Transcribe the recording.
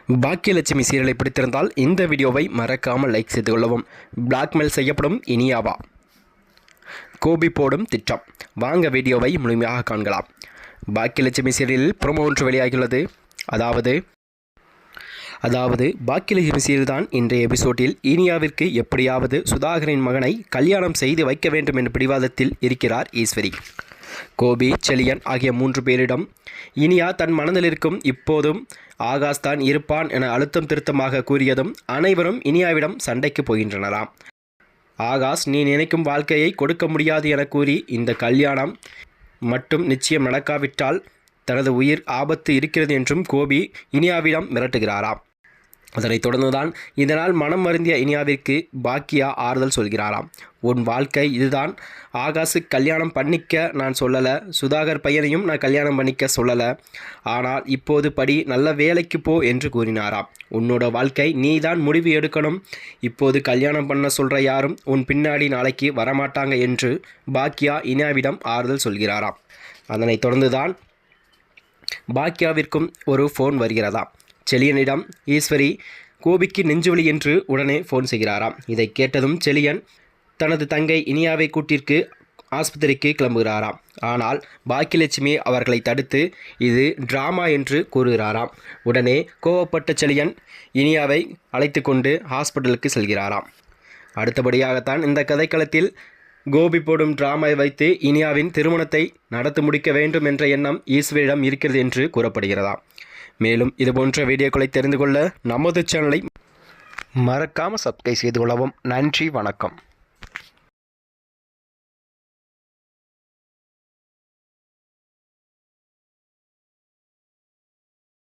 பாக்கியலட்சுமி சீரியலை பிடித்திருந்தால் இந்த வீடியோவை மறக்காமல் லைக் செய்து கொள்ளவும். பிளாக்மெயில் செய்யப்படும் இனியாவா, கோபி போடும் திட்டம், வாங்க வீடியோவை முழுமையாக காண்கலாம். பாக்கியலட்சுமி சீரியலில் ப்ரோமோ ஒன்று வெளியாகியுள்ளது. அதாவது பாக்கியலட்சுமி சீரியல் தான் இன்றைய எபிசோடில் இனியாவிற்கு எப்படியாவது சுதாகரின் மகனை கல்யாணம் செய்து வைக்க வேண்டும் என்ற பிடிவாதத்தில் இருக்கிறார் ஈஸ்வரி. கோபி, செழியன் ஆகிய 3 பேரிடம் இனியா தன் மனதில் இருக்கும் இப்போதும் ஆகாஷ் தான் இருப்பான் என அழுத்தம் திருத்தமாக கூறியதும் அனைவரும் இனியாவிடம் சண்டைக்கு போகின்றனராம். ஆகாஷ் நீ நினைக்கும் வாழ்க்கையை கொடுக்க முடியாது என கூறி இந்த கல்யாணம் மட்டும் நிச்சயம் நடக்காவிட்டால் தனது உயிர் ஆபத்து இருக்கிறது என்றும் கோபி இனியாவிடம் மிரட்டுகிறாராம். அதனைத் தொடர்ந்துதான் இதனால் மனம் வருந்திய இனியாவிற்கு பாக்கியா ஆறுதல் சொல்கிறாராம். உன் வாழ்க்கை இதுதான், ஆகாஷு கல்யாணம் பண்ணிக்க நான் சொல்லலை, சுதாகர் பையனையும் நான் கல்யாணம் பண்ணிக்க சொல்லலை, ஆனால் இப்போது படி நல்ல வேலைக்கு போ என்று கூறினாராம். உன்னோட வாழ்க்கை நீ தான் முடிவு எடுக்கணும், இப்போது கல்யாணம் பண்ண சொல்கிற யாரும் உன் பின்னாடி நாளைக்கு வரமாட்டாங்க என்று பாக்கியா இனியாவிடம் ஆறுதல் சொல்கிறாராம். அதனைத் தொடர்ந்துதான் பாக்கியாவிற்கும் ஒரு ஃபோன் வருகிறதாம். செழியனிடம் ஈஸ்வரி கோபிக்கு நெஞ்சுவலி என்று உடனே ஃபோன் செய்கிறாராம். இதை கேட்டதும் செழியன் தனது தங்கை இனியாவை கூட்டிற்கு ஆஸ்பத்திரிக்கு கிளம்புகிறாராம். ஆனால் பாக்கியலட்சுமி அவர்களை தடுத்து இது டிராமா என்று கூறுகிறாராம். உடனே கோவப்பட்ட செழியன் இனியாவை அழைத்து கொண்டு ஹாஸ்பிட்டலுக்கு செல்கிறாராம். அடுத்தபடியாகத்தான் இந்த கதைக்களத்தில் கோபி போடும் டிராமாவை வைத்து இனியாவின் திருமணத்தை நடத்தி முடிக்க வேண்டும் என்ற எண்ணம் ஈஸ்வரியிடம் இருக்கிறது என்று கூறப்படுகிறதாம். மேலும் இதுபோன்ற வீடியோக்களை தெரிந்து கொள்ள நமது சேனலை மறக்காமல் சப்ஸ்கிரைப் செய்து கொள்ளவும். நன்றி, வணக்கம்.